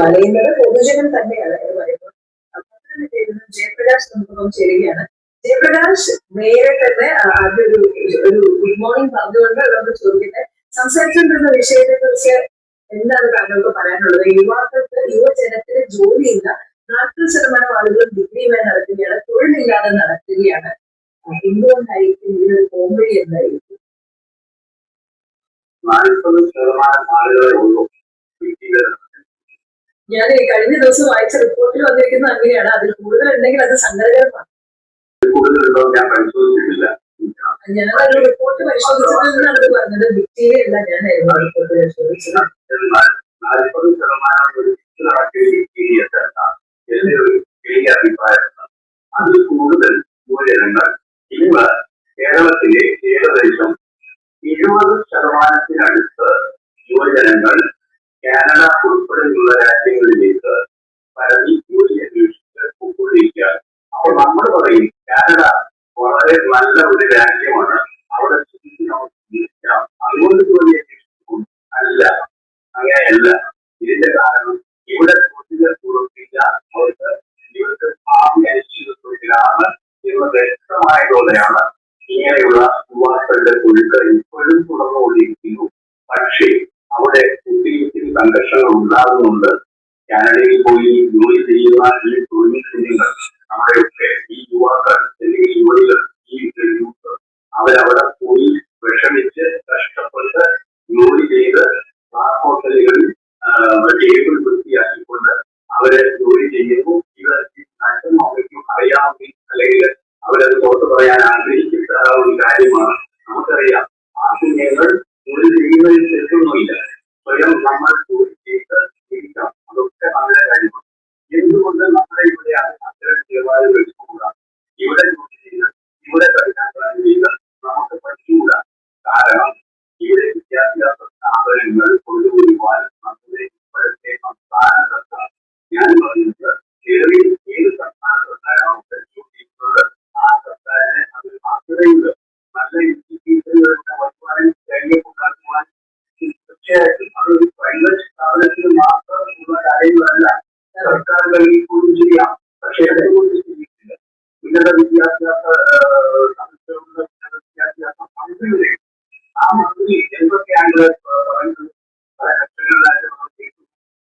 വലയുന്നത് പൊതുജനം തന്നെയാണ് എന്ന് പറയുമ്പോൾ ജയപ്രകാശ് നമുക്കൊപ്പം ചേരുകയാണ്. ജയപ്രകാശ് നേരെ തന്നെ അതൊരു ഗുഡ് മോർണിംഗ് പറഞ്ഞുകൊണ്ട് നമ്മൾ ചോദിക്കുന്നത് സംസാരിച്ചുകൊണ്ടിരുന്ന വിഷയത്തെ കുറിച്ച് എന്താണ് താങ്കൾക്ക് പറയാനുള്ളത്? യുവജനത്തിന് ജോലിയില്ല, 40% ആളുകളും ഡിഗ്രി വരെ നടത്തുകയാണ്, തൊഴിലില്ലാതെ നടത്തുകയാണ്. എന്തുകൊണ്ടായിരിക്കും ഇതിനൊരു പോംവഴി എന്തായിരിക്കും? 40% ആളുകളെ ഉള്ളൂ. ഞാൻ കഴിഞ്ഞ ദിവസം വായിച്ച റിപ്പോർട്ടിൽ വന്നിരിക്കുന്നത് അങ്ങനെയാണ്. അതിൽ കൂടുതൽ ഉണ്ടെങ്കിൽ അത് സങ്കടകരമാണ്. ഞാനൊരു റിപ്പോർട്ട് പരിശോധിച്ചതിൽ നിന്നാണ് അത് പറഞ്ഞത്. ഡിഗ്രിയല്ല ഞാനായിരുന്നു റിപ്പോർട്ട് പരിശോധിച്ചത്. 40% അതിൽ കൂടുതൽ യുവജനങ്ങൾ ഇന്ന് കേരളത്തിലെ ഏകദേശം 70% യുവജനങ്ങൾ കാനഡ ഉൾപ്പെടെയുള്ള രാജ്യങ്ങളിലേക്ക് പരതി ജോലി അന്വേഷിച്ച് ഒപ്പിടിയിരിക്കുകയാണ്. അപ്പോൾ നമ്മൾ പറയും കാനഡ വളരെ നല്ല ഒരു രാജ്യമാണ്, അവിടെ ജീവിക്കാം, അതുകൊണ്ട് ജോലി അന്വേഷിക്കും. അല്ല, അങ്ങനെയല്ല. ഇതിന്റെ കാരണം ഇവിടെ തൊഴിൽ ഉറപ്പിച്ച അവർക്ക് ഇവർക്ക് ഭാവി അനിശ്ചിതത്വത്തിലാണ് എന്ന് വ്യക്തമായതോടെയാണ് ഇങ്ങനെയുള്ള യുവാക്കളുടെ തൊഴിലുകൾ ഇപ്പോഴും തുടർന്നുകൊണ്ടിരിക്കുന്നു. പക്ഷേ അവിടെ ഒത്തിരി സംഘർഷങ്ങൾ ഉണ്ടാകുന്നുണ്ട്. കാനഡയിൽ പോയി ജോലി ചെയ്യുന്ന ഈ തൊഴിൽ കുഞ്ഞുങ്ങൾ, നമ്മുടെയൊക്കെ ഈ യുവാക്കൾ അല്ലെങ്കിൽ യുവതികൾ, ഈ യൂത്ത്, അവരവിടെ പോയി വിഷമിച്ച് കഷ്ടപ്പെട്ട് ജോലി ചെയ്ത് ഹോട്ടലുകളിൽ ടേബിൾ വൃത്തിയാക്കിക്കൊണ്ട് അവര് ജോലി ചെയ്യുന്നു. ഇത് അച്ഛനും അമ്മയ്ക്കും അറിയാമെങ്കിൽ അല്ലെങ്കിൽ അവരത് പുറത്ത് പറയാൻ ആഗ്രഹിക്കുന്ന ഒരു കാര്യമാണ്. നമുക്കറിയാം, ആ കുഞ്ഞുങ്ങൾ ജോലി ചെയ്യുന്നതിൽ തെറ്റൊന്നുമില്ല. സ്വയം നമ്മൾ ജോലി ചെയ്ത് ജീവിക്കാം, അതൊക്കെ നല്ല കാര്യമാണ്. എന്തുകൊണ്ട് നമ്മുടെ ഇവിടെ അത്തരം നിലവാരം എടുത്തുകൂടാ? ഇവിടെ ജോലി ചെയ്ത് ഇവിടെ കഠിനാധ്വാനം ചെയ്ത് നമുക്ക് പറ്റൂല. കാരണം ഇവിടെ വിദ്യാഭ്യാസ സ്ഥാപനങ്ങൾ കൊണ്ടുവരുവാൻ നമ്മുടെ ഇപ്പോഴത്തെ സംസ്ഥാന സർക്കാർ, ഞാൻ പറയുന്നത് ഏത് സംസ്ഥാന സർക്കാരാണ് ചെയ്യുന്നത്, ആ സർക്കാരിനെ അത് അത്രയുണ്ട്. നല്ല ഇൻസ്റ്റിറ്റ്യൂഷനുകളുടെ വരുമാനം കഴിഞ്ഞുണ്ടാക്കുവാൻ തീർച്ചയായിട്ടും അതൊരു പ്രൈവറ്റ് സ്ഥാപനത്തിന് മാത്രം ഉള്ള കാര്യങ്ങളല്ല, സർക്കാരുകളിൽ പോലും ചെയ്യാം. പക്ഷേ അതുകൊണ്ട് ചെയ്യില്ല. ഉന്നത വിദ്യാഭ്യാസ സംസ്ഥകളുടെ ഉന്നത വിദ്യാഭ്യാസ മന്ത്രിയുടെ ആ മന്ത്രി എന്തൊക്കെയാണ് പറയുന്നത് പല ലക്ഷങ്ങളിലായിട്ട് നമ്മൾ കേൾക്കുന്നു.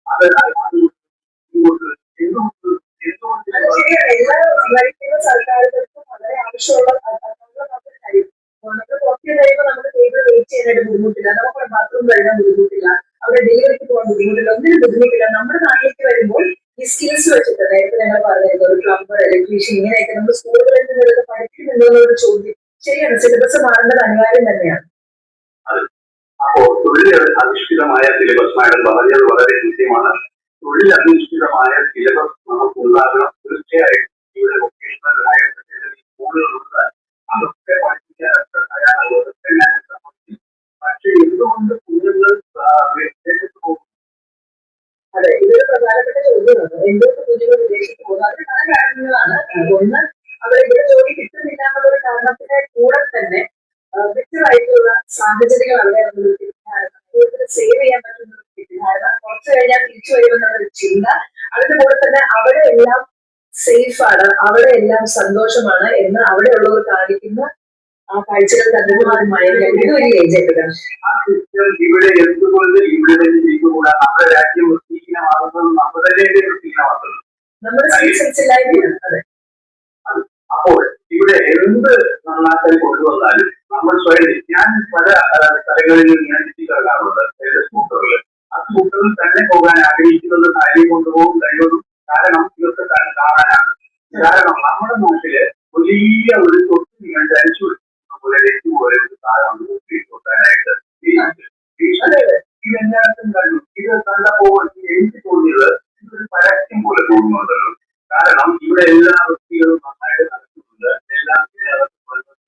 അത് എല്ലാ സർക്കാരുകൾക്കും വളരെ ആവശ്യമുള്ള കാര്യം. നമുക്ക് പുറത്ത് കഴിയുമ്പോൾ നമുക്ക് ടേബിൾ വെയിറ്റ് ചെയ്യാനായിട്ട് ബുദ്ധിമുട്ടില്ല, നമുക്ക് ബാത്റൂം കഴുകാൻ ബുദ്ധിമുട്ടില്ല, അവിടെ ഡെലിവറിക്ക് പോകാൻ ബുദ്ധിമുട്ടില്ല, ഒന്നിനും ബുദ്ധിമുട്ടില്ല. നമ്മുടെ നാട്ടിലേക്ക് വരുമ്പോൾ ഈ സ്കിൽസ് വെച്ചിട്ട് നേരത്തെ ഞങ്ങൾ പറഞ്ഞിരുന്നത് ഒരു പ്ലംബർ, ഇലക്ട്രീഷ്യൻ, ഇങ്ങനെയൊക്കെ നമ്മൾ സ്കൂളുകളിൽ നിന്ന് ഇതൊക്കെ പഠിക്കുന്നുണ്ടെന്നുള്ള ചോദ്യം ശരിയാണ്. സിലബസ് മാറേണ്ടത് അനിവാര്യം തന്നെയാണ്. അപ്പോ തൊഴിൽ അധിഷ്ഠിതമായ സിലബസ് മാഡം പറഞ്ഞത് വളരെ കൃത്യമാണ്. തൊഴിൽ അധിഷ്ഠിതമായ സിലബസ് നമുക്ക് ഉണ്ടാകണം. തീർച്ചയായും ഇവിടെ വൊക്കേഷണൽ ഹയർ സെക്കൻഡറി സ്കൂളുകളുണ്ട്, അതൊക്കെ പഠിപ്പിക്കാനൊക്കെ തയ്യാറാവുക ഞാൻ സമ്മതിക്കും. പക്ഷെ എന്തുകൊണ്ട് കുഞ്ഞുങ്ങൾ വിദേശത്ത് പോകും? അതെ, ഇതൊരു പ്രധാനപ്പെട്ട ചോദ്യമാണ്. എന്തുകൊണ്ട് കുഞ്ഞുങ്ങൾ വിദേശത്ത് പോകുന്നു? അതിന് പല കാരണങ്ങളാണ്. ഒന്ന്, അവർ ഇവിടെ ജോലി കിട്ടുന്നില്ല എന്നുള്ളൊരു കാരണത്തിന്റെ കൂടെ തന്നെ വ്യക്തമായിട്ടുള്ള സാഹചര്യങ്ങൾ അവിടെ കൂടുതൽ സേവ് ചെയ്യാൻ പറ്റുന്ന തെറ്റിദ്ധാരണ, കുറച്ചു കഴിഞ്ഞാൽ തിരിച്ചു വരുമെന്നുള്ളൊരു ചിന്ത, അതിന്റെ കൂടെ തന്നെ അവിടെ എല്ലാം സേഫ് ആണ്, അവിടെ എല്ലാം സന്തോഷമാണ് എന്ന് അവിടെയുള്ളവർ കാണിക്കുന്ന ആ കാഴ്ചകൾ തന്നെ ഇവിടെ എന്തുകൊണ്ട് ഇവിടെ ചെയ്തുകൂടാ? നമ്മുടെ രാജ്യം വൃത്തിഹീനമാകുന്നത് നമ്മുടെ സിറ്റിസൺസ് ഇല്ലായ്മയാണ്. അതെ, അപ്പോൾ ഇവിടെ എന്ത് നന്നാക്കാൻ കൊണ്ടുവന്നാലും നമ്മൾ സ്വയം, ഞാൻ പല സ്ഥലങ്ങളിൽ ഞാൻ ചുറ്റിക്കറങ്ങാറുണ്ട് സ്കൂട്ടറുകൾ. ആ സ്കൂട്ടറിൽ തന്നെ പോകാൻ ആഗ്രഹിക്കുന്നത് കാര്യം കൊണ്ടുപോകും കഴിവതും. കാരണം ഇതൊക്കെ കാണാനാണ്. കാരണം നമ്മുടെ നാട്ടില് വലിയ ഒരു തൊട്ട് നിങ്ങൾ ധരിച്ചു പോലെ പോലെ ഒരു സാധനം തൊട്ടാനായിട്ട് ഇതെല്ലാവർക്കും കണ്ടു. ഇത് കണ്ടപ്പോൾ എനിക്ക് തോന്നിയത് ഇതൊരു പരസ്യം പോലെ തോന്നുന്നുണ്ടല്ലോ. കാരണം ഇവിടെ എല്ലാ വ്യക്തികളും നന്നായിട്ട് നടക്കുന്നുണ്ട്, എല്ലാ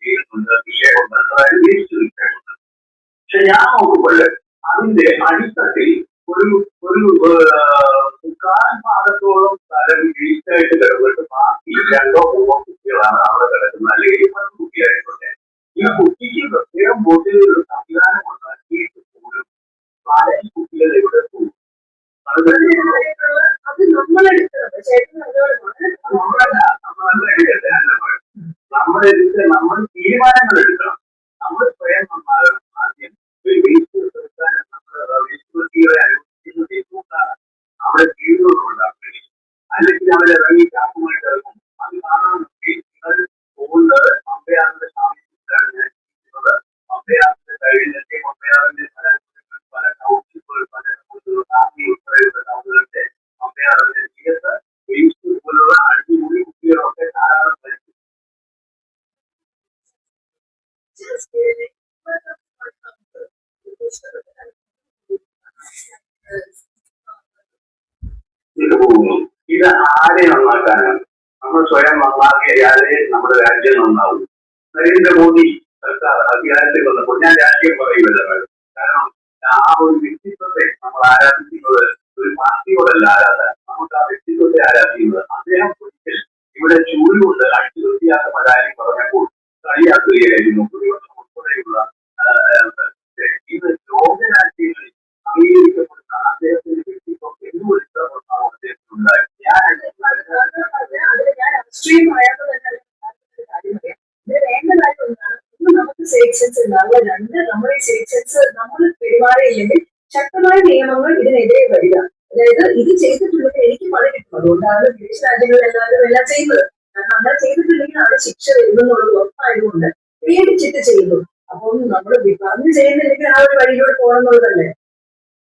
ചെയ്യുന്നുണ്ട്, വിഷയമുണ്ട്, അതായത് വേസ്റ്റ് വിഷയമുണ്ട്. പക്ഷെ ഞാൻ നോക്കുമ്പോൾ അതിന്റെ അടിത്തട്ടിൽ ഒരു മുക്കാൽ ഭാഗത്തോളം സ്ഥലം വേസ്റ്റായിട്ട് കിടന്നിട്ട് ബാക്കി 2-3 കുട്ടികളാണ് അവിടെ കിടക്കുന്നത്, അല്ലെങ്കിൽ 10 കുട്ടിയായിട്ടുണ്ട്. ഈ കുട്ടിക്ക് പ്രത്യേകം ബോട്ടിൽ ഒരു സംവിധാനം ഉണ്ടാക്കിയിട്ട് പോലും 4 കുട്ടികൾ ഇവിടെ പോകും. അത് തന്നെയാണ് തീരുമാനങ്ങൾ എടുക്കണം. നമ്മൾ സ്വയം നന്നാകണം. ആദ്യം ഒരു വേസ്റ്റ് നിർത്താനും നമ്മൾ വേസ്റ്റ് വൃത്തികളെ അനുവദിക്കുന്നത് എന്തുകൊണ്ടാണ്? അവിടെ വീടുകൾ ഉണ്ടാക്കുന്നത്, അല്ലെങ്കിൽ അവരിറങ്ങി ചാക്കുമായിട്ട് ഇറങ്ങും. അത് കാണാൻ വേണ്ടി നിങ്ങൾ പോകുന്നത് അമ്പയാറിന്റെ സാമീപ്യത്തിലാണ് ഞാൻ ചിന്തിക്കുന്നത്. അമ്പയാറിന്റെ കഴിഞ്ഞിട്ട് അമ്പയാറിന്റെ പല ടൗൺഷിപ്പുകൾ, പല ആർമി ഉൾപ്പെടെയുള്ള ടൗണുകളുടെ അമ്പയാറിന്റെ തീരത്ത് വേസ്റ്റ് പോലുള്ള അടിപൊളി കുട്ടികളൊക്കെ ധാരാളം മരിച്ചു. ഇത് പോകുന്നു. ഇത് ആരെ നന്നാക്കാനാണ്? നമ്മൾ സ്വയം നന്നാക്കിയാലേ നമ്മുടെ രാജ്യം നന്നാവും. നരേന്ദ്രമോദി സർക്കാർ അധികാരത്തിൽ വന്നപ്പോൾ, ഞാൻ രാഷ്ട്രീയം പറയുമല്ല, കാരണം ആ ഒരു വ്യക്തിത്വത്തെ നമ്മൾ ആരാധിക്കുന്നത് ഒരു പാർട്ടിയോടല്ല ആരാധന, നമുക്ക് ആ വ്യക്തിത്വത്തെ ആരാധിക്കുന്നത്. അദ്ദേഹം ഒരിക്കൽ ഇവിടെ ചൂടുകൊണ്ട് അടിച്ചു വൃത്തിയാത്ത പരാതി പറഞ്ഞപ്പോൾ കളിയാക്കുകയായിരുന്നു. പ്രതിപക്ഷം ഉൾപ്പെടെയുള്ള ഇത് ലോകരാജ്യങ്ങളിൽ അംഗീകരിക്കപ്പെടുന്ന അദ്ദേഹത്തിന്റെ വ്യക്തിത്വം എന്തുകൊണ്ട് അദ്ദേഹത്തിനുണ്ടായി. ഞാൻ രാഷ്ട്രീയമായത് തന്നെ കാര്യം പറയാം. ഇത് വേണ്ട കാര്യം ഒന്നാണ്, ഒന്ന് നമുക്ക് സേഫ് സെൻസ് ഉണ്ടാവുക, രണ്ട് നമ്മുടെ ഈ സേഫ് സെൻസ് നമ്മൾ പെരുമാറിയില്ലെങ്കിൽ ശക്തമായ നിയമങ്ങൾ ഇതിനെതിരെ വരിക. അതായത് ഇത് ചെയ്തിട്ടുണ്ടെങ്കിൽ എനിക്ക് പണി കിട്ടും. അതുകൊണ്ടാണ് വിദേശ രാജ്യങ്ങളിൽ എല്ലാവരും എല്ലാം ചെയ്യുന്നത്. കാരണം അങ്ങനെ ചെയ്തിട്ടുണ്ടെങ്കിൽ അവിടെ ശിക്ഷ വരുമെന്നുള്ളത് ഉറപ്പായതുകൊണ്ട് പേടിച്ചിട്ട് ചെയ്യുന്നു. അപ്പം നമ്മൾ വിഭാഗം ചെയ്യുന്നില്ലെങ്കിൽ ആ ഒരു വഴിയിലൂടെ പോകണം എന്നുള്ളതല്ലേ.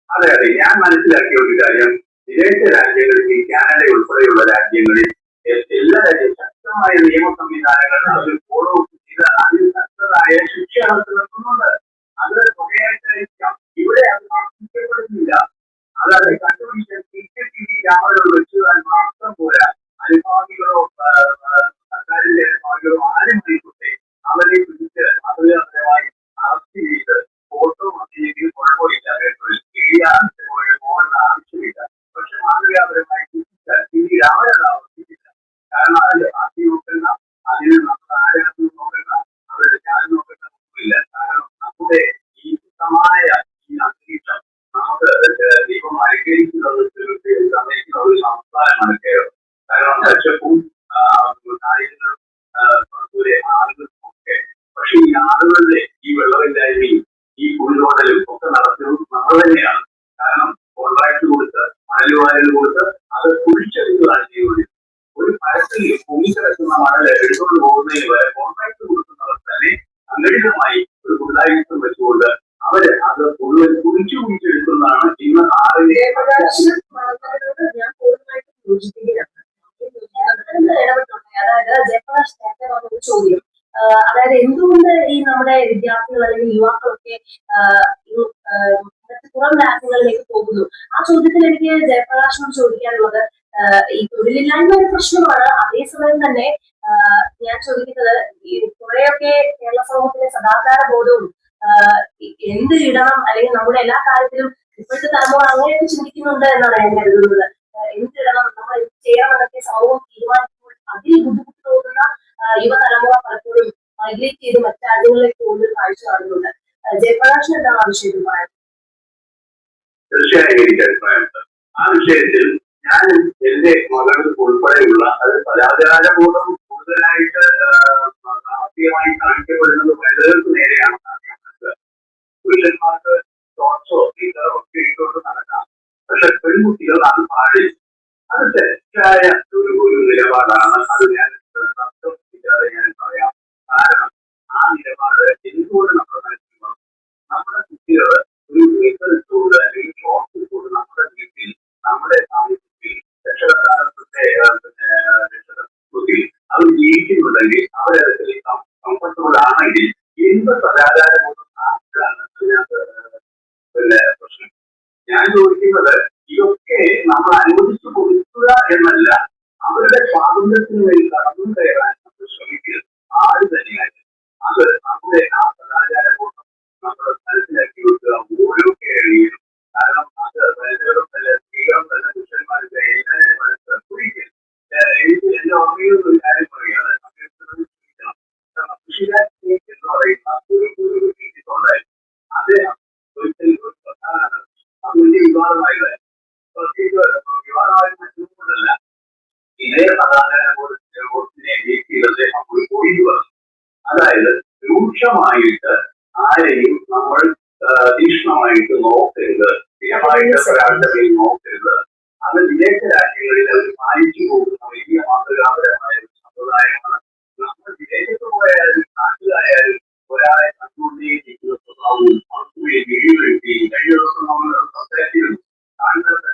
അതെ അതെ, ഞാൻ മനസ്സിലാക്കിയ ഒരു കാര്യം, വിദേശ രാജ്യങ്ങളിൽ, കാനഡ ഉൾപ്പെടെയുള്ള രാജ്യങ്ങളിൽ എല്ലാ രാജ്യവും ശക്തമായ നിയമ സംവിധാനങ്ങൾ അവർ ഫോളോ ചെയ്ത് അതിൽ ശക്തമായ ശിക്ഷ അവർക്ക് നൽകുന്നുണ്ട്. അത് തുകയായിട്ടായിരിക്കാം. ഇവിടെ അത് ആവശ്യപ്പെടുന്നില്ല. അതായത് കണ്ടുപിടിച്ച CCTV ക്യാമറകൾ വെച്ചുതാൻ മാത്രം പോരാ. അനുഭാവികളോ സർക്കാരിന്റെ അനുഭാവികളോ ആരുമായിക്കോട്ടെ അവരെ പിടിച്ച് മാതൃകാപരമായി അറസ്റ്റ് ചെയ്ത് ഫോട്ടോ വന്നില്ലെങ്കിൽ കുഴപ്പമില്ല, പോകേണ്ട ആവശ്യമില്ല. പക്ഷെ മാതൃകാപരമായി ശിക്ഷിച്ചാൽ പിന്നീട് അവരത് ആവർത്തിക്കില്ല. കാരണം അതിൽ പാർട്ടി നോക്കണ്ട, അതിന് നമ്മൾ ആരാധന നോക്കണ്ട, അവരുടെ ജാതി നോക്കേണ്ട ഒന്നുമില്ല. കാരണം നമ്മുടെ ഈ ശുദ്ധമായ ഈ അന്തരീക്ഷം നമുക്ക് ദൈവം അനുഗ്രഹിക്കുന്നത് സമ്മതിക്കുന്ന ഒരു സംസ്ഥാനമാണ് കേരളം. കാരണം പച്ചപ്പും കാര്യങ്ങളും ആളുകളും ഒക്കെ. പക്ഷെ ഈ ആളുകളുടെ ഈ വെള്ളമില്ലായ്മയും ഈ കുടിലോടലും ഒക്കെ നടത്തുന്നത് നമ്മൾ തന്നെയാണ്. കാരണം കോൺട്രാക്ട് കൊടുത്ത് മണലുവാരൽ കൊടുത്ത് അത് കുഴിച്ചെടുക്കുകയാണ് ചെയ്യുന്നത്. ഒരു മരത്തിൽ പൊങ്ങിക്കിടക്കുന്ന മണൽ എടുത്തുകൊണ്ട് പോകുന്നതിന് വരെ കോൺട്രാക്ട് കൊടുക്കുന്നവർ തന്നെ സംഘടിതമായി ഒരു ഗുണ്ടായുസം വെച്ചുകൊണ്ട് അവര് അത് മുഴുവൻ കുഴിച്ചെടുക്കുന്നതാണ് ഇന്ന് ആറിലെ. ഞാൻ പൂർണ്ണമായിട്ടും യോജിപ്പിക്കുകയാണ്. അതായത് ജയപ്രകാശ് നേരത്തെ പറഞ്ഞൊരു ചോദ്യം, അതായത് എന്തുകൊണ്ട് ഈ നമ്മുടെ വിദ്യാർത്ഥികൾ അല്ലെങ്കിൽ യുവാക്കളൊക്കെ പുറം രാജ്യങ്ങളിലേക്ക് പോകുന്നു? ആ ചോദ്യത്തിൽ എനിക്ക് ജയപ്രകാശിനോട് ചോദിക്കാനുള്ളത്, ഈ തൊഴിലില്ലായ്മ ഒരു പ്രശ്നമാണ്. അതേസമയം തന്നെ ഞാൻ ചോദിക്കുന്നത്, ഈ കുറെയൊക്കെ കേരള സമൂഹത്തിലെ സദാചാര ബോധവും എന്ത് ഇടണം, അല്ലെങ്കിൽ നമ്മുടെ എല്ലാ കാര്യത്തിലും ഇപ്പോഴത്തെ തലമുറ അങ്ങനെയൊക്കെ ചിന്തിക്കുന്നുണ്ട് എന്നാണ് ഞാൻ കരുതുന്നത്. എന്തിടണം, നമ്മൾ എന്ത് ചെയ്യണം എന്നൊക്കെ സമൂഹം തീരുമാനിക്കുമ്പോൾ അതിൽ ബുദ്ധിമുട്ട് തോന്നുന്ന യുവതലമുറ പലപ്പോഴും മൈഗ്രേറ്റ് ചെയ്ത് മറ്റു രാജ്യങ്ങളിലേക്ക് പോകുന്ന കാഴ്ച കാണുന്നുണ്ട്. ജയപ്രകാശിന് എന്താണ് ആ വിഷയത്തിൽ പറയാൻ? തീർച്ചയായും എനിക്ക് അഭിപ്രായമുണ്ട് ആ വിഷയത്തിൽ. ഞാൻ എന്റെ മകൾക്ക് ഉൾപ്പെടെയുള്ള അത് സദാചാരബോധം കൂടുതലായിട്ട് സാമ്പത്തികമായി കാണിക്കപ്പെടുന്നത് വനിതകൾക്ക് നേരെയാണെന്നാണ് ഞാൻ മനസ്സിലാക്കുന്നത്. പുരുഷന്മാർക്ക് ഷോർട്സോ ടീച്ചറോ ഒക്കെ ഇട്ടുകൊണ്ട് നടക്കാം, പക്ഷെ പെൺകുട്ടികൾ അത് പാടില്ല. അത് തെറ്റായ ഒരു നിലപാടാണ്. അത് ഞാൻ സംശയിക്കാതെ ഞാൻ പറയാം. കാരണം ആ നിലപാട് എന്തുകൊണ്ട് നമ്മൾ മനസ്സിലാക്കണം? നമ്മുടെ കുട്ടികൾ ഒരു വീട്ടിലൂടെ അല്ലെങ്കിൽ ഷോർട്സിലൂടെ നമ്മുടെ വീട്ടിൽ, നമ്മുടെ സാമൂഹ്യത്തിൽ, രക്ഷകർത്താക്കളുടെ രക്ഷകർത്തത്തിൽ അവർ ജീവിക്കുന്നുണ്ടെങ്കിൽ അവരതിൽ കംഫർട്ടബിൾ ആണെങ്കിൽ എന്ത് സദാചാരബോധം ആർക്കാണ് പ്രശ്നം? ഞാൻ ചോദിക്കുന്നത്, ഇതൊക്കെ നമ്മൾ അനുവദിച്ചു കൊടുക്കുക എന്നല്ല, അവരുടെ സ്വാതന്ത്ര്യത്തിന് വേണ്ടി കടന്നു കയറാൻ നമ്മൾ ശ്രമിക്കുക ആര് തന്നെയാണ്. അത് നമ്മുടെ ആ സദാചാരബോധം നമ്മൾ മനസ്സിലാക്കി കൊടുക്കുക ഓരോ കേരളീയനും. കാരണം അത് വനിതകളും തന്നെ സ്ത്രീകളും തന്നെ പുരുഷന്മാരുടെ എല്ലാവരെയും മനസ്സിലാക്കി എനിക്ക് എന്റെ ഓർമ്മയിൽ ഒരു കാര്യം പറയുകയാണ്. കൃഷിരാജ് എന്ന് പറയുന്ന ഒരു വ്യക്തിത്വമുണ്ടായിരുന്നു. അദ്ദേഹം ഒരിക്കൽ ഒരു പ്രധാന അത് വലിയ വിവാദമായതായിരുന്നു. വിവാദമായി മറ്റൊന്നുകൊണ്ടല്ല, ഇതേ സദാചാരബോധത്തിനെ അദ്ദേഹം ഒരു പോയിന്റ് പറഞ്ഞു. അതായത് രൂക്ഷമായിട്ട് ആരെയും നമ്മൾ തീക്ഷ്ണമായിട്ട് നോക്കരുത്, സ്ഥിരമായിട്ട് ഒരാളുടെ പേര് നോക്കരുത്. അത് വിദേശ രാജ്യങ്ങളിൽ അവർ പാലിച്ചു പോകുന്ന വലിയ മാതൃകാപരമായ ഒരു സമ്പ്രദായമാണ്. നമ്മൾ വിദേശത്ത് പോയാലും നാട്ടിലായാലും ഒരാളെ കണ്ടുകൊണ്ടേയിരിക്കുന്ന സ്വഭാവവും അവർക്ക് വീഡിയോ എടുക്കുകയും കഴിഞ്ഞ ദിവസം നമ്മൾ സംസാരിച്ചിരുന്നു. കാണുന്നതൊക്കെ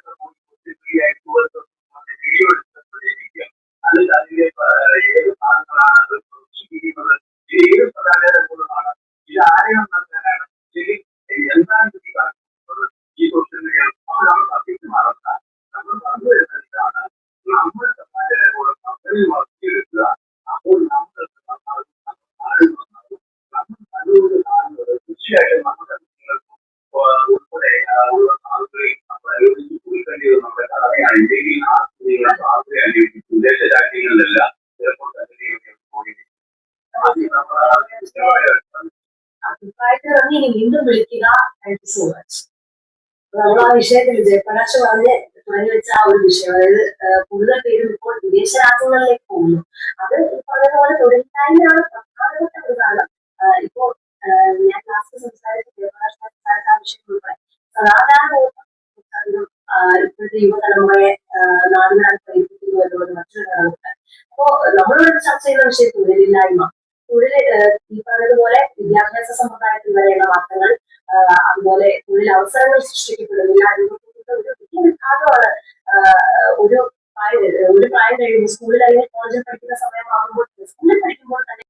വീഡിയോ എടുത്തിരിക്കുക, അല്ലെങ്കിൽ അതിന്റെ ഏത് ഭാഗങ്ങളാണ് അത് പ്രദർശിപ്പിക്കുന്നത്, ഏത് പ്രധാനമാണ്, ഇത് ആരെ നന്നാക്കാനാണ്, ശരി എന്താണ് ഇത് കാണിക്കുന്നത്, ഈ സോഷ്യൽ മീഡിയ നമ്മൾ സത്യമാണെന്ന നമ്മൾ പറഞ്ഞു വരുന്ന ഇതാണ് നമ്മൾ സമാജാചാരത്തോടെ പദ്ധതി വളർത്തിയെടുക്കുക. അപ്പോൾ നമ്മൾ നല്ലൊരു കാണുന്നത് തീർച്ചയായിട്ടും നമ്മുടെ കുട്ടികൾക്കും ഉൾപ്പെടെ ഉള്ള ആളുകളെയും നമ്മൾ അനുവദിച്ച് കൊടുക്കേണ്ടത് നമ്മുടെ കടമയാണ്. ഇല്ലെങ്കിൽ ആ സ്ത്രീകളെ സ്വാതന്ത്ര്യം അനുവദിക്കും വിദേശ രാജ്യങ്ങളിലെല്ലാം ചിലപ്പോൾ തന്നെ പോയിരിക്കും. അഭിപ്രായത്തിൽ ഇറങ്ങി വീണ്ടും വിളിക്കുക. Thank you so much. നമ്മൾ ആ വിഷയത്തിൽ ജയപ്രകാശ് പറഞ്ഞ് തുടങ്ങി വെച്ച ആ ഒരു വിഷയം, അതായത് കൂടുതൽ പേരും ഇപ്പോൾ വിദേശ രാജ്യങ്ങളിലേക്ക് പോകുന്നു. അത് പറഞ്ഞതുപോലെ തൊഴിലില്ലായ്മയാണ് പ്രധാനപ്പെട്ട ഒരു കാരണം. ഇപ്പോ ഞാൻ ലാസ്റ്റ് സംസാരിച്ച ജയപ്രകാശ് സംസാരിച്ച ആ വിഷയം ഉൾപ്പെടെ സദാചാര ഇപ്പോഴത്തെ യുവതലമുറയെ നാടിനാൻ പ്രേരിപ്പിക്കുന്നു എന്നുള്ളത് മറ്റൊരു ഘടകമുണ്ട്. അപ്പോ നമ്മളിവിടെ ചർച്ച ചെയ്യുന്ന വിഷയം തൊഴിലില്ലായ്മ. ഈ പറഞ്ഞതുപോലെ വിദ്യാഭ്യാസ സമ്പ്രദായത്തിൽ വരെയുള്ള മാറ്റങ്ങൾ, അതുപോലെ തൊഴിൽ അവസരങ്ങൾ സൃഷ്ടിക്കപ്പെടുന്നില്ല എന്നൊക്കെ ഒരു വലിയ വിഭാഗമാണ്. ഒരു പ്രായം കഴിയുമ്പോൾ സ്കൂളിൽ അല്ലെങ്കിൽ കോളേജിൽ പഠിക്കുന്ന സമയമാകുമ്പോൾ, സ്കൂളിൽ പഠിക്കുമ്പോൾ തന്നെ